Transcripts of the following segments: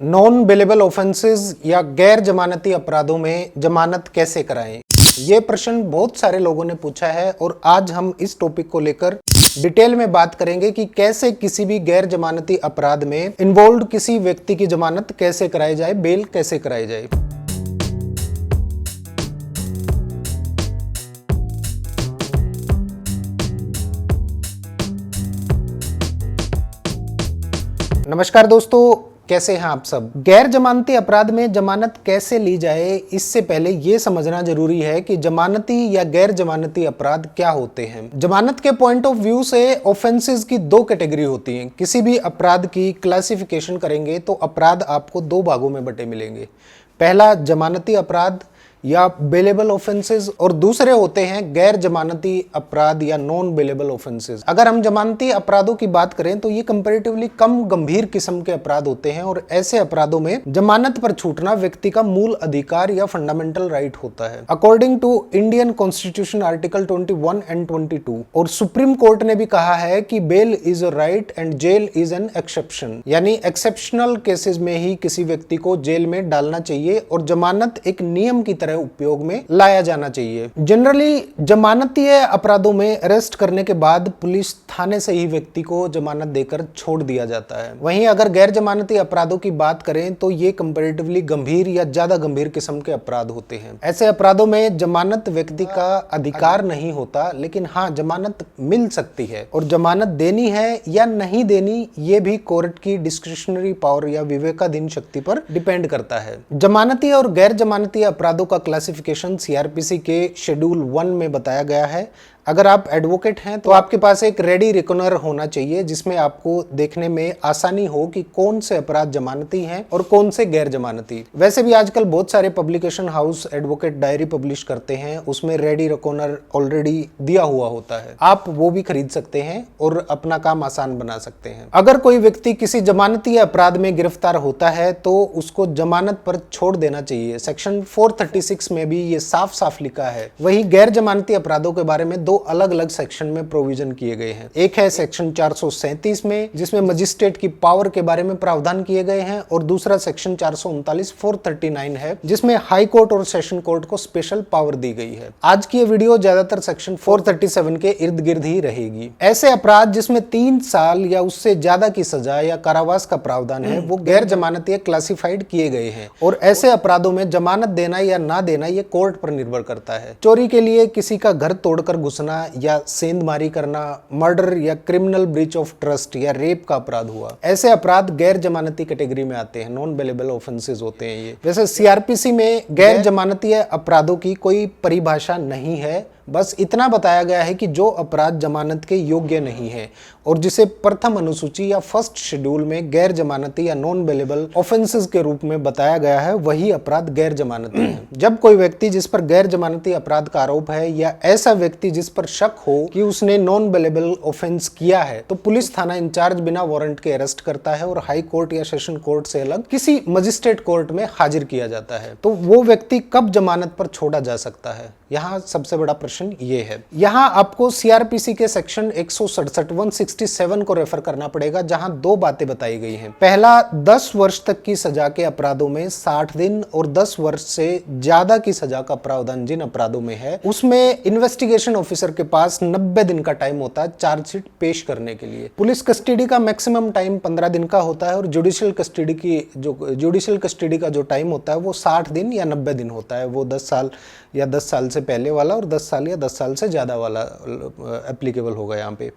Non bailable offences या गैर जमानती अपराधों में जमानत कैसे कराएं? ये प्रश्न बहुत सारे लोगों ने पूछा है और आज हम इस टॉपिक को लेकर डिटेल में बात करेंगे कि कैसे किसी भी गैर जमानती अपराध में इन्वॉल्व किसी व्यक्ति की जमानत कैसे कराई जाए, बेल कैसे कराई जाए। नमस्कार दोस्तों, कैसे हैं आप सब। गैर जमानती अपराध में जमानत कैसे ली जाए, इससे पहले ये समझना जरूरी है कि जमानती या गैर जमानती अपराध क्या होते हैं। जमानत के पॉइंट ऑफ व्यू से ऑफेंसेस की दो कैटेगरी होती हैं। किसी भी अपराध की क्लासिफिकेशन करेंगे तो अपराध आपको दो भागों में बटे मिलेंगे। पहला जमानती अपराध या बेलेबल ऑफेंसेस और दूसरे होते हैं गैर जमानती अपराध या नॉन बेलेबल ऑफेंसेस। अगर हम जमानती अपराधों की बात करें तो ये कंपैरेटिवली कम गंभीर किस्म के अपराध होते हैं और ऐसे अपराधों में जमानत पर छूटना व्यक्ति का मूल अधिकार या फंडामेंटल राइट होता है, according to Indian constitution article 21 and 22। और सुप्रीम कोर्ट ने भी कहा है कि bail is a right and jail is an exception, यानी एक्सेप्शनल केसेस में ही किसी व्यक्ति को जेल में डालना चाहिए और जमानत एक नियम की तरह उपयोग में लाया जाना चाहिए। जनरली जमानतीय अपराधों में अरेस्ट करने के बाद पुलिस थाने से ही व्यक्ति को जमानत देकर छोड़ दिया जाता है। वहीं अगर गैर जमानती अपराधों की बात करें तो ये कंपैरेटिवली गंभीर या ज्यादा गंभीर किस्म के अपराध होते हैं। ऐसे अपराधों में जमानत व्यक्ति का अधिकार नहीं होता, लेकिन हाँ, जमानत मिल सकती है और जमानत देनी है या नहीं देनी ये भी कोर्ट की डिस्क्रिशनरी पावर या विवेकाधीन शक्ति पर डिपेंड करता है। जमानती और गैर जमानती अपराधों का क्लासिफिकेशन सीआरपीसी के शेड्यूल 1 में बताया गया है। अगर आप एडवोकेट हैं तो आपके पास एक रेडी रिकॉनर होना चाहिए जिसमें आपको देखने में आसानी हो कि कौन से अपराध जमानती हैं और कौन से गैर जमानती। वैसे भी आजकल बहुत सारे publication house advocate diary publish करते हैं, उसमें रेडी रिकॉनर ऑलरेडी दिया हुआ होता है। आप वो भी खरीद सकते हैं और अपना काम आसान बना सकते हैं। अगर कोई व्यक्ति किसी जमानती अपराध में गिरफ्तार होता है तो उसको जमानत पर छोड़ देना चाहिए। सेक्शन 436 में भी ये साफ साफ लिखा है। वही गैर जमानती अपराधों के बारे में अलग अलग सेक्शन में प्रोविजन किए गए हैं। एक है सेक्शन 437 में जिसमें मजिस्ट्रेट की पावर के बारे में प्रावधान किए गए हैं और दूसरा सेक्शन 439 439 है जिसमें हाई कोर्ट और सेशन कोर्ट को स्पेशल पावर दी गई है। आज की ये वीडियो ज्यादातर सेक्शन 437 के इर्द गिर्द ही रहेगी। ऐसे अपराध जिसमें 3 साल या उससे ज्यादा की सजा या कारावास का प्रावधान है वो गैर जमानती क्लासिफाइड किए गए हैं और ऐसे अपराधों में जमानत देना या ना देना ये कोर्ट पर निर्भर करता है। चोरी के लिए किसी का घर तोड़कर घुसना या सेंधमारी करना, मर्डर या क्रिमिनल ब्रीच ऑफ ट्रस्ट या रेप का अपराध हुआ, ऐसे अपराध गैर जमानती कैटेगरी में आते हैं, नॉन बेलेबल ऑफेंसेस होते हैं ये। वैसे सीआरपीसी में गैर जमानती अपराधों की कोई परिभाषा नहीं है, बस इतना बताया गया है कि जो अपराध जमानत के योग्य नहीं है और जिसे प्रथम अनुसूची या फर्स्ट शेड्यूल में गैर जमानती या नॉन बेलेबल ऑफेंसेस के रूप में बताया गया है वही अपराध गैर जमानती है। जब कोई व्यक्ति जिस पर गैर जमानती अपराध का आरोप है या ऐसा व्यक्ति जिस पर शक हो कि उसने नॉन बेलेबल ऑफेंस किया है तो पुलिस थाना इंचार्ज बिना वारंट के अरेस्ट करता है और हाई कोर्ट या सेशन कोर्ट से अलग किसी मजिस्ट्रेट कोर्ट में हाजिर किया जाता है। तो वो व्यक्ति कब जमानत पर छोड़ा जा सकता है, यहाँ सबसे बड़ा प्रश्न ये है। यहाँ आपको सीआरपीसी के सेक्शन 167 167 को रेफर करना पड़ेगा जहां दो बातें बताई गई हैं। पहला, 10 वर्ष तक की सजा के अपराधों में 60 दिन और 10 वर्ष से ज्यादा की सजा का प्रावधान जिन अपराधों में है उसमें इन्वेस्टिगेशन ऑफिसर के पास 90 दिन का टाइम होता है चार्जशीट पेश करने के लिए। पुलिस कस्टडी का मैक्सिमम टाइम 15 दिन का होता है और जुडिशियल कस्टडी का जो टाइम होता है वो 60 दिन या 90 दिन होता है। वो 10 साल या 10 साल से पहले वाला और 10 साल या 10 साल से ज्यादा वाला एप्लीकेबल होगा यहाँ पे।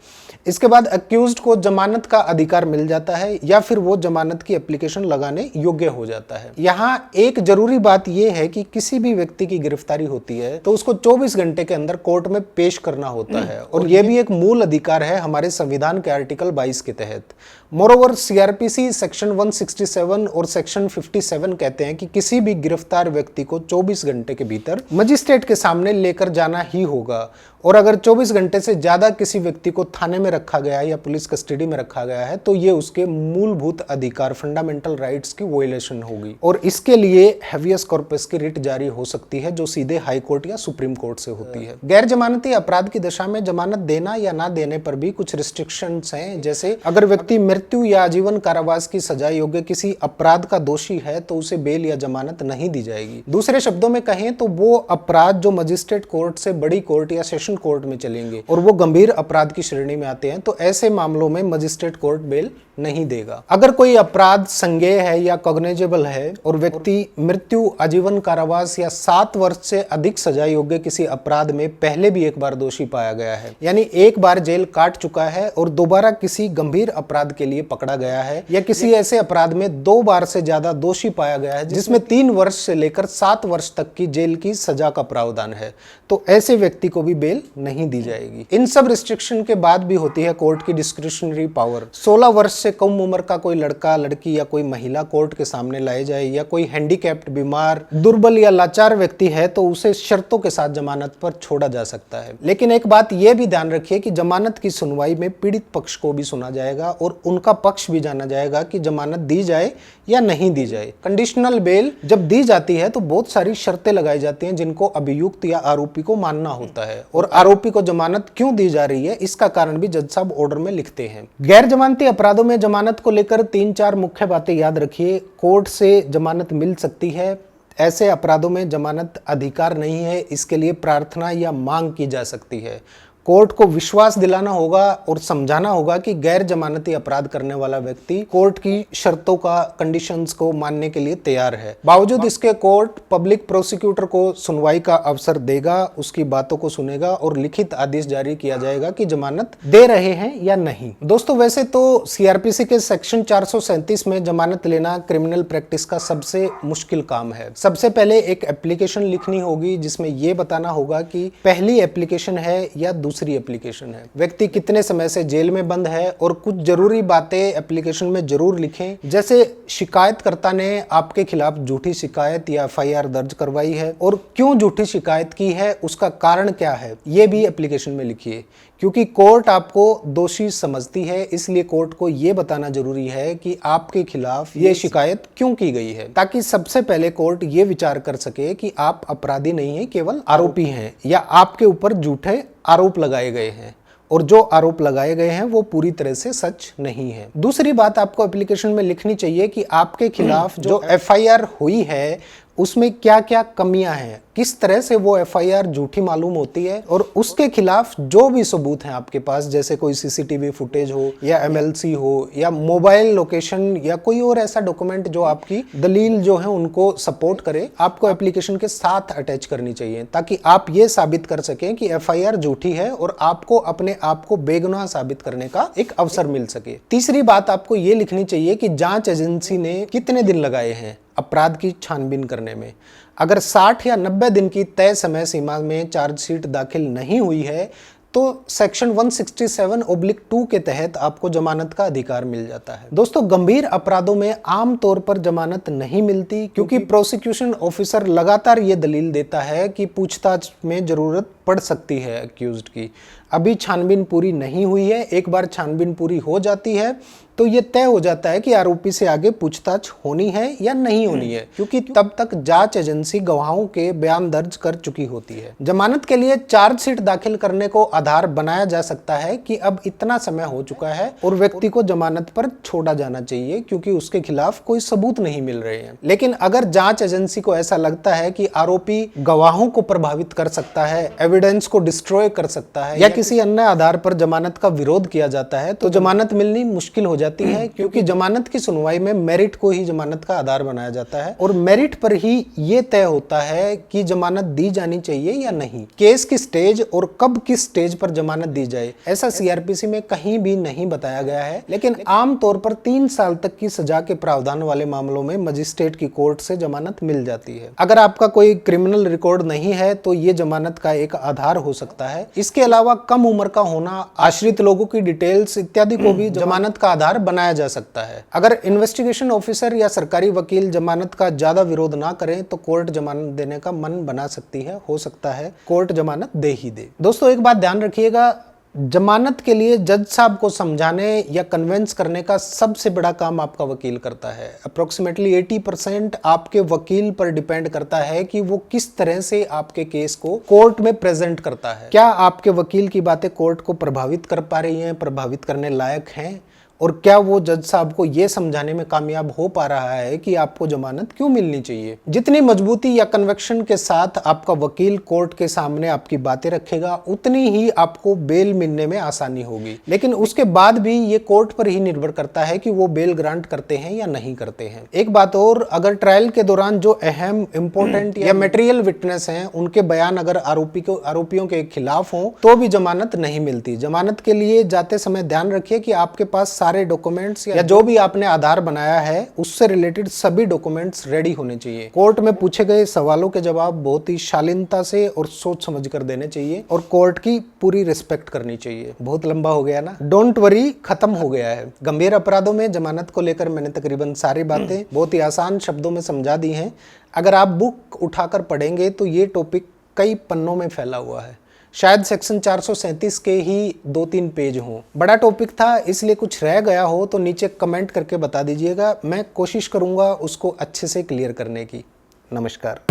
इसके बाद अक्यूज्ड को जमानत का अधिकार मिल जाता है या फिर वो जमानत की एप्लीकेशन लगाने योग्य हो जाता है। यहाँ एक जरूरी बात यह है कि किसी भी व्यक्ति की गिरफ्तारी होती है तो उसको 24 घंटे के अंदर कोर्ट में पेश करना होता है और यह भी एक मूल अधिकार है हमारे संविधान के आर्टिकल 22 के तहत। मोरोवर सीआरपीसी सेक्शन 167 और सेक्शन 57 कहते हैं कि किसी भी गिरफ्तार व्यक्ति को 24 घंटे के भीतर मजिस्ट्रेट के सामने लेकर जाना ही होगा और अगर 24 घंटे से ज्यादा किसी व्यक्ति को थाने में रखा गया है या पुलिस कस्टडी में रखा गया है तो ये उसके मूलभूत अधिकार फंडामेंटल राइट्स की वायलेशन होगी और इसके लिए हैवियस कॉर्पस की रिट जारी हो सकती है जो सीधे हाई कोर्ट या सुप्रीम कोर्ट से होती है। गैर जमानती अपराध की दशा में जमानत देना या ना देने पर भी कुछ रिस्ट्रिक्शंस हैं। जैसे अगर व्यक्ति मृत्यु या आजीवन कारावास की सजा योग्य किसी अपराध का दोषी है तो उसे बेल या जमानत नहीं दी जाएगी। दूसरे शब्दों में कहें तो वो अपराध जो मजिस्ट्रेट कोर्ट से बड़ी कोर्ट या सेशन कोर्ट में चलेंगे और वो गंभीर अपराध की श्रेणी में आते हैं, तो ऐसे मामलों में मजिस्ट्रेट कोर्ट बेल नहीं देगा। अगर कोई अपराध संज्ञेय है या कॉग्निजेबल है और व्यक्ति मृत्यु, आजीवन कारावास या 7 वर्ष से अधिक सजा योग्य किसी अपराध में पहले भी एक बार दोषी पाया गया है, यानी एक बार जेल काट चुका है और दोबारा किसी गंभीर अपराध के लिए पकड़ा गया है, या किसी ऐसे अपराध में 2 बार से ज्यादा दोषी पाया गया है जिसमें 3 वर्ष से लेकर 7 वर्ष तक की जेल की सजा का प्रावधान है, तो ऐसे व्यक्ति को भी बेल नहीं दी जाएगी। इन सब रिस्ट्रिक्शन के बाद भी होती है कोर्ट की डिस्क्रिशनरी पावर। 16 वर्ष से कम उम्र का कोई लड़का, लड़की या कोई महिला कोर्ट के सामने लाए जाए, या कोई हैंडीकैप्ड, बीमार, दुर्बल या लाचार व्यक्ति है तो उसे शर्तों के साथ जमानत पर छोड़ा जा सकता है। लेकिन एक बात यह भी ध्यान रखिए कि जमानत की सुनवाई में पीड़ित पक्ष को भी सुना जाएगा और उनका पक्ष भी जाना जाएगा कि जमानत दी जाए या नहीं दी जाए। कंडीशनल बेल जब दी जाती है तो बहुत सारी शर्तें लगाई जाती हैं जिनको अभियुक्त या आरोपी को मानना होता है, और आरोपी को जमानत क्यों दी जा रही है इसका कारण भी जज साहब ऑर्डर में लिखते हैं। गैर जमानती अपराधों में जमानत को लेकर 3-4 मुख्य बातें याद रखिए। कोर्ट से जमानत मिल सकती है, ऐसे अपराधों में जमानत अधिकार नहीं है, इसके लिए प्रार्थना या मांग की जा सकती है। कोर्ट को विश्वास दिलाना होगा और समझाना होगा कि गैर जमानती अपराध करने वाला व्यक्ति कोर्ट की शर्तों का, कंडीशंस को मानने के लिए तैयार है। बावजूद इसके कोर्ट पब्लिक प्रोसिक्यूटर को सुनवाई का अवसर देगा, उसकी बातों को सुनेगा और लिखित आदेश जारी किया जाएगा कि जमानत दे रहे हैं या नहीं। दोस्तों, वैसे तो सीआरपीसी के सेक्शन 437 में जमानत लेना क्रिमिनल प्रैक्टिस का सबसे मुश्किल काम है। सबसे पहले एक एप्लीकेशन लिखनी होगी जिसमें यह बताना होगा कि पहली एप्लीकेशन है या दूसरी एप्लीकेशन है, व्यक्ति कितने समय से जेल में बंद है, और कुछ जरूरी बातें एप्लीकेशन में जरूर लिखें। जैसे शिकायतकर्ता ने आपके खिलाफ झूठी शिकायत या एफआईआर दर्ज करवाई है और क्यों झूठी शिकायत की है, उसका कारण क्या है, यह भी एप्लीकेशन में लिखिए। क्योंकि कोर्ट आपको दोषी समझती है, इसलिए कोर्ट को यह बताना जरूरी है कि आपके खिलाफ ये शिकायत क्यों की गई है, ताकि सबसे पहले कोर्ट ये विचार कर सके कि आप अपराधी नहीं हैं, केवल आरोपी हैं, या आपके ऊपर झूठे आरोप लगाए गए हैं और जो आरोप लगाए गए हैं वो पूरी तरह से सच नहीं है। दूसरी बात आपको एप्लीकेशन में लिखनी चाहिए कि आपके खिलाफ जो एफआईआर हुई है उसमें क्या क्या कमियां हैं, किस तरह से वो एफआईआर झूठी मालूम होती है, और उसके खिलाफ जो भी सबूत हैं आपके पास, जैसे कोई सीसीटीवी फुटेज हो या एमएलसी हो या मोबाइल लोकेशन या कोई और ऐसा डॉक्यूमेंट जो आपकी दलील जो है उनको सपोर्ट करे, आपको एप्लीकेशन के साथ अटैच करनी चाहिए, ताकि आप ये साबित कर सकें कि एफआईआर झूठी है और आपको अपने आप को बेगुनाह साबित करने का एक अवसर मिल सके। तीसरी बात आपको ये लिखनी चाहिए कि जांच एजेंसी ने कितने दिन लगाए हैं अपराध की छानबीन करने में। अगर 60 या 90 दिन की तय समय सीमा में चार्जशीट दाखिल नहीं हुई है तो सेक्शन 167/2 के तहत आपको जमानत का अधिकार मिल जाता है। दोस्तों, गंभीर अपराधों में आमतौर पर जमानत नहीं मिलती क्योंकि प्रोसिक्यूशन ऑफिसर लगातार ये दलील देता है कि पूछताछ में जरूरत पड़ सकती है अक्यूज्ड की। अभी छानबीन पूरी नहीं हुई है, एक बार छानबीन पूरी हो जाती है तो ये तय हो जाता है कि आरोपी से आगे पूछताछ होनी है या नहीं होनी है, क्योंकि तब तक जांच एजेंसी गवाहों के बयान दर्ज कर चुकी होती है। जमानत के लिए चार्जशीट दाखिल करने को आधार बनाया जा सकता है कि अब इतना समय हो चुका है और व्यक्ति को जमानत पर छोड़ा जाना चाहिए क्योंकि उसके खिलाफ कोई सबूत नहीं मिल रहे हैं। लेकिन अगर जांच एजेंसी को ऐसा लगता है कि आरोपी गवाहों को प्रभावित कर सकता है, एविडेंस को डिस्ट्रॉय कर सकता है या किसी अन्य आधार पर जमानत का विरोध किया जाता है, तो जमानत मिलनी मुश्किल हो जाती है, क्योंकि जमानत की सुनवाई में मेरिट को ही जमानत का आधार बनाया जाता है और मेरिट पर ही ये तय होता है कि जमानत दी जानी चाहिए या नहीं। केस की स्टेज और कब किस स्टेज पर जमानत दी जाए ऐसा सीआरपीसी में कहीं भी नहीं बताया गया है, लेकिन आमतौर पर 3 साल तक की सजा के प्रावधान वाले मामलों में मजिस्ट्रेट की कोर्ट से जमानत मिल जाती है। अगर आपका कोई क्रिमिनल रिकॉर्ड नहीं है तो ये जमानत का एक आधार हो सकता है। इसके अलावा कम उम्र का होना, आश्रित लोगों की डिटेल्स इत्यादि को भी जमानत का आधार बनाया जा सकता है। अगर इन्वेस्टिगेशन ऑफिसर या सरकारी वकील जमानत का ज्यादा विरोध ना करें तो कोर्ट जमानत देने का मन बना सकती है, हो सकता है कोर्ट जमानत दे ही दे। दोस्तों, एक बात ध्यान रखिएगा, जमानत के लिए जज साहब को समझाने या कन्विंस करने का सबसे बड़ा काम आपका वकील करता है। अप्रोक्सीमेटली 80% आपके वकील पर डिपेंड करता है कि वो किस तरह से आपके केस को कोर्ट में प्रेजेंट करता है। क्या आपके वकील की बातें कोर्ट को प्रभावित कर पा रही हैं, प्रभावित करने लायक हैं, और क्या वो जज साहब को ये समझाने में कामयाब हो पा रहा है कि आपको जमानत क्यों मिलनी चाहिए। जितनी मजबूती या कन्विक्शन के साथ आपका वकील कोर्ट के सामने आपकी बातें रखेगा, उतनी ही आपको बेल मिलने में आसानी होगी। लेकिन उसके बाद भी ये कोर्ट पर ही निर्भर करता है कि वो बेल ग्रांट करते हैं या नहीं करते हैं। एक बात और, अगर ट्रायल के दौरान जो अहम इंपॉर्टेंट या मटेरियल विटनेस हैं, उनके बयान अगर आरोपियों के खिलाफ हों तो भी जमानत नहीं मिलती। जमानत के लिए जाते समय ध्यान रखिए कि आपके पास सारे डॉक्यूमेंट्स या जो भी आपने आधार बनाया है उससे रिलेटेड सभी डॉक्यूमेंट्स रेडी होने चाहिए। कोर्ट में पूछे गए सवालों के जवाब बहुत ही शालीनता से और सोच समझ कर देने चाहिए और कोर्ट की पूरी रिस्पेक्ट करनी चाहिए। बहुत लंबा हो गया ना, डोंट वरी, खत्म हो गया है। गंभीर अपराधों में जमानत को लेकर मैंने तकरीबन सारी बातें बहुत ही आसान शब्दों में समझा दी हैं। अगर आप बुक उठाकर पढ़ेंगे तो ये टॉपिक कई पन्नों में फैला हुआ है। शायद सेक्शन 437 के ही 2-3 पेज हों। बड़ा टॉपिक था, इसलिए कुछ रह गया हो तो नीचे कमेंट करके बता दीजिएगा। मैं कोशिश करूंगा उसको अच्छे से क्लियर करने की। नमस्कार।